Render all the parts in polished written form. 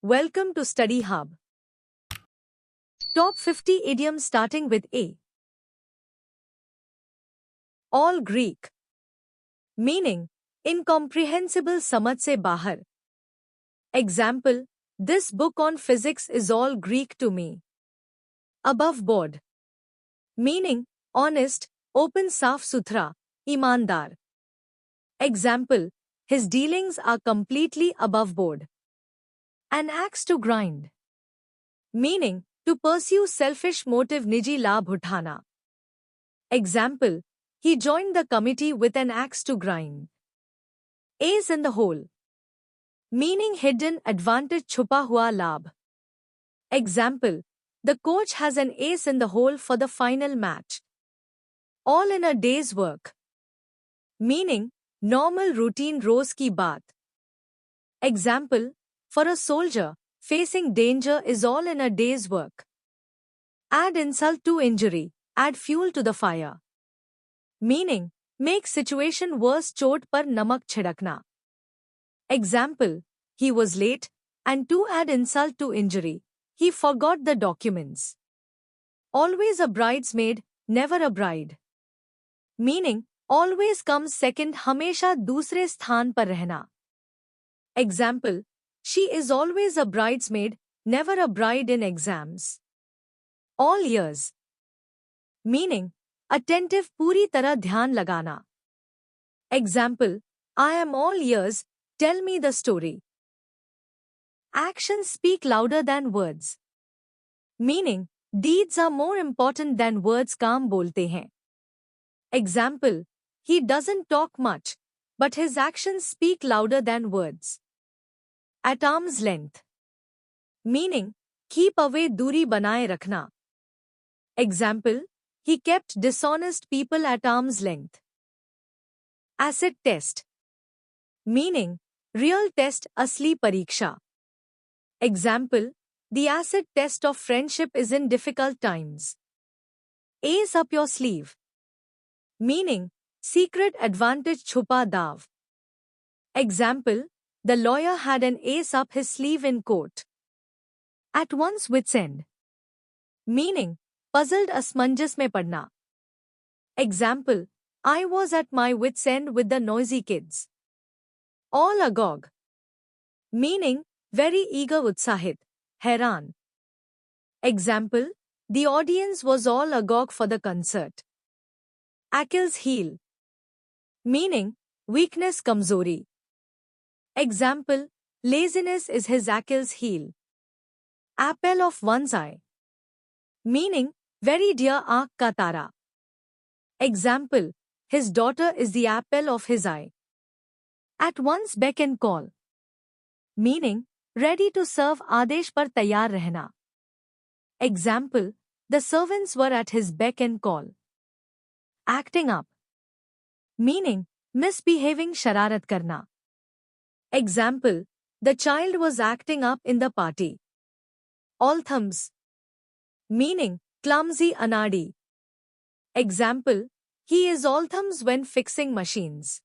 Welcome to Study Hub. Top 50 idioms starting with A. All Greek. Meaning, incomprehensible समझ से बाहर. Example, this book on physics is all Greek to me. Above board. Meaning, honest, open साफ सुथरा, ईमानदार. Example, his dealings are completely above board. An axe to grind. Meaning, to pursue selfish motive निजी लाभ उठाना. Example, he joined the committee with an axe to grind. Ace in the hole. Meaning hidden advantage छुपा हुआ लाभ. Example, the coach has an ace in the hole for the final match. All in a day's work. Meaning, normal routine रोज की बात. Example, for a soldier, facing danger is all in a day's work. Add insult to injury, add fuel to the fire. Meaning, make situation worse चोट पर नमक छिड़कना. Example, he was late, and to add insult to injury, he forgot the documents. Always a bridesmaid, never a bride. Meaning, always comes second हमेशा दूसरे स्थान पर रहना. Example, she is always a bridesmaid, never a bride in exams. All ears. Meaning, attentive पूरी तरह ध्यान लगाना. Example, I am all ears, tell me the story. Actions speak louder than words. Meaning, deeds are more important than words काम बोलते हैं. Example, he doesn't talk much, but his actions speak louder than words. At arm's length. Meaning, keep away दूरी बनाए रखना. Example, he kept dishonest people at arm's length. Acid test. Meaning, real test असली परीक्षा. Example, the acid test of friendship is in difficult times. Ace up your sleeve. Meaning, secret advantage छुपा दाव. Example, the lawyer had an ace up his sleeve in court. At one's wit's end. Meaning, puzzled असमंजस में पड़ना. Example, I was at my wit's end with the noisy kids. All agog. Meaning, very eager उत्साहित, हैरान. Example, the audience was all agog for the concert. Achilles heel. Meaning, weakness कमजोरी. Example, laziness is his Achilles heel. Apple of one's eye. Meaning, very dear आँख का तारा. Example, his daughter is the apple of his eye. At one's beck and call. Meaning, ready to serve आदेश पर तैयार रहना. Example, the servants were at his beck and call. Acting up. Meaning, misbehaving शरारत करना. Example, the child was acting up in the party. All thumbs. Meaning, clumsy anadi. Example, he is all thumbs when fixing machines.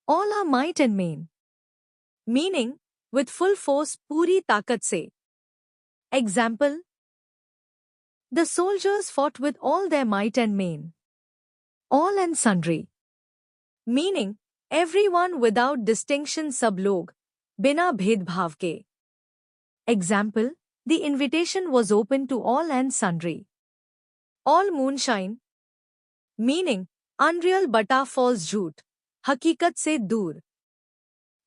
All are might and main. Meaning, with full force पूरी ताकत से. Example, the soldiers fought with all their might and main. All and sundry. Meaning, everyone without distinction सब लोग, बिना भेदभाव के. Example, the invitation was open to all and sundry. All moonshine. Meaning, unreal बटा false झूठ, हकीकत से दूर.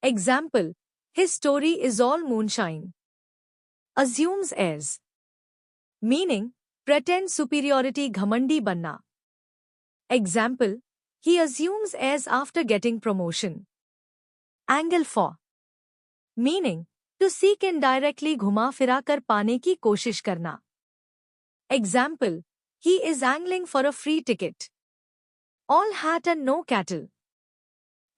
Example, his story is all moonshine. Assumes as. Meaning, pretend superiority घमंडी बनना. Example, he assumes as after getting promotion. Angle for. Meaning, to seek indirectly घुमा फिरा कर पाने की कोशिश करना. Example, he is angling for a free ticket. All hat and no cattle.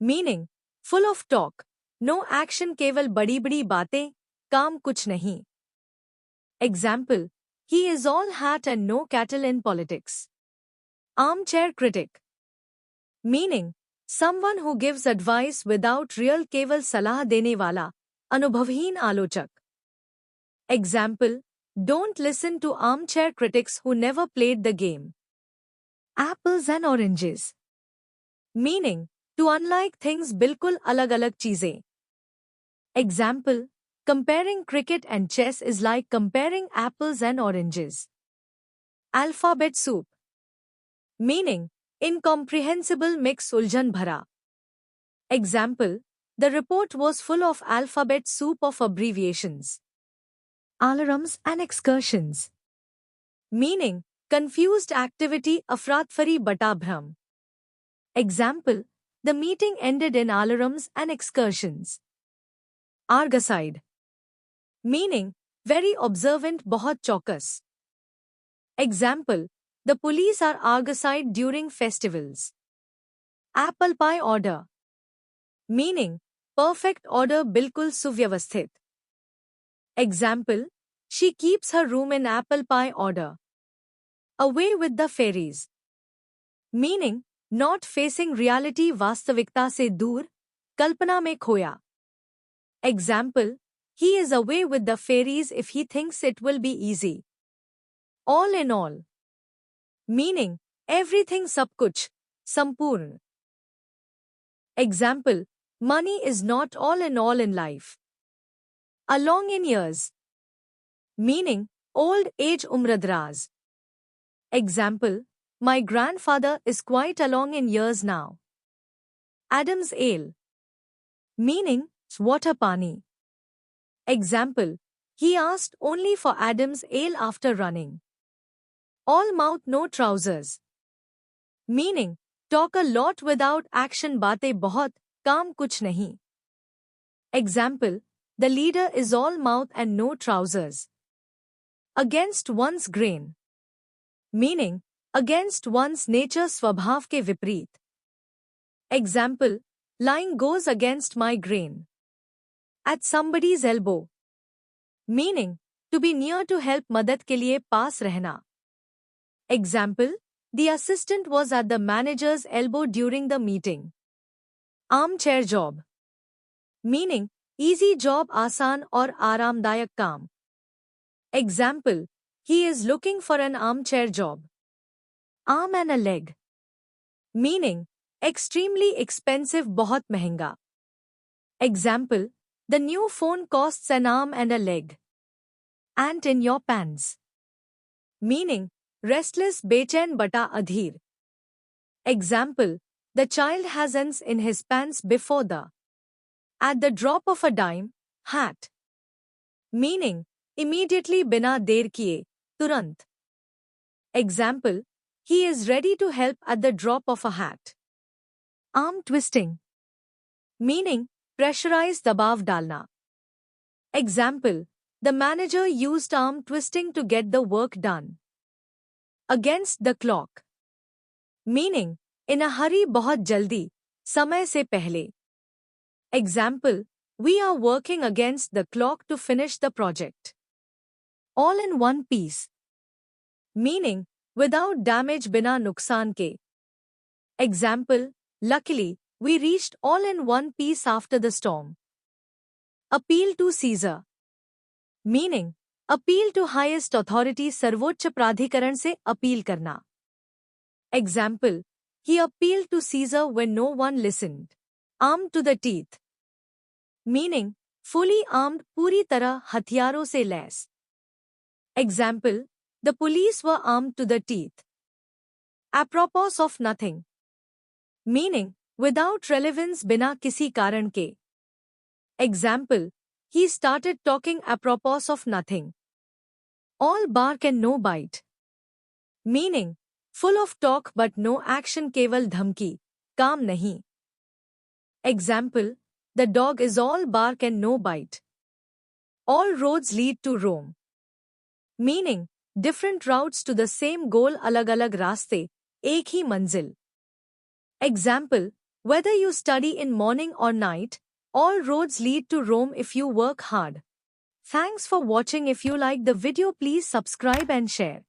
Meaning, full of talk, no action केवल बड़ी बड़ी बातें, काम कुछ नहीं. Example, he is all hat and no cattle in politics. Armchair critic. Meaning, someone who gives advice without real केवल सलाह देने वाला, अनुभवहीन आलोचक. Example, don't listen to armchair critics who never played the game. Apples and oranges. Meaning, to unlike things बिल्कुल अलग-अलग चीजें. Example, comparing cricket and chess is like comparing apples and oranges. Alphabet soup. Meaning, incomprehensible mix उलझन भरा. Example, the report was full of alphabet soup of abbreviations. Alarms and excursions. Meaning, confused activity afraad-fari bata bhram. Example, the meeting ended in alarms and excursions. Argoside. Meaning, very observant बहुत चौकस. Example, the police are argoside during festivals. Apple pie order. Meaning, perfect order बिल्कुल सुव्यवस्थित. Example, she keeps her room in apple pie order. Away with the fairies. Meaning, not facing reality वास्तविकता से दूर, कल्पना में खोया. Example, he is away with the fairies if he thinks it will be easy. All in all. Meaning, everything सब कुछ, संपूर्ण. Example, money is not all in life. Along in years. Meaning, old age umradraz. Example, my grandfather is quite along in years now. Adam's ale. Meaning, water pani. Example, he asked only for Adam's ale after running. All mouth no trousers. Meaning, talk a lot without action बातें बहुत, काम कुछ नहीं. Example, the leader is all mouth and no trousers. Against one's grain. Meaning, against one's nature स्वभाव के विपरीत. Example, lying goes against my grain. At somebody's elbow. Meaning, to be near to help मदद के लिए पास रहना. Example, the assistant was at the manager's elbow during the meeting. Armchair job. Meaning, easy job आसान और आरामदायक काम. Example, he is looking for an armchair job. Arm and a leg. Meaning, extremely expensive बहुत महंगा. Example, the new phone costs an arm and a leg. Ant in your pants. Meaning, restless बेचैन बटा अधीर. Example, the child has ants in his pants before the. At the drop of a dime, hat. Meaning, immediately बिना देर किए, तुरंत. Example, he is ready to help at the drop of a hat. Arm twisting. Meaning, pressurized दबाव डालना. Example, the manager used arm twisting to get the work done. Against the clock. Meaning, in a hurry बहुत जल्दी, समय से पहले. Example, we are working against the clock to finish the project. All in one piece. Meaning, without damage बिना नुकसान के. Example, luckily, we reached all in one piece after the storm. Appeal to Caesar. Meaning, appeal to highest authority सर्वोच्च प्राधिकरण से appeal करना. Example, he appealed to Caesar when no one listened. Armed to the teeth. Meaning, fully armed पूरी तरह हथियारों से lace. Example, the police were armed to the teeth. Apropos of nothing. Meaning, without relevance बिना किसी कारण के. Example, he started talking apropos of nothing. All bark and no bite. Meaning, full of talk but no action केवल धमकी, काम नहीं. Example, the dog is all bark and no bite. All roads lead to Rome. Meaning, different routes to the same goal अलग-अलग रास्ते, एक ही मंजिल. Example, whether you study in morning or night, all roads lead to Rome if you work hard. Thanks for watching. If you like the video, please subscribe and share.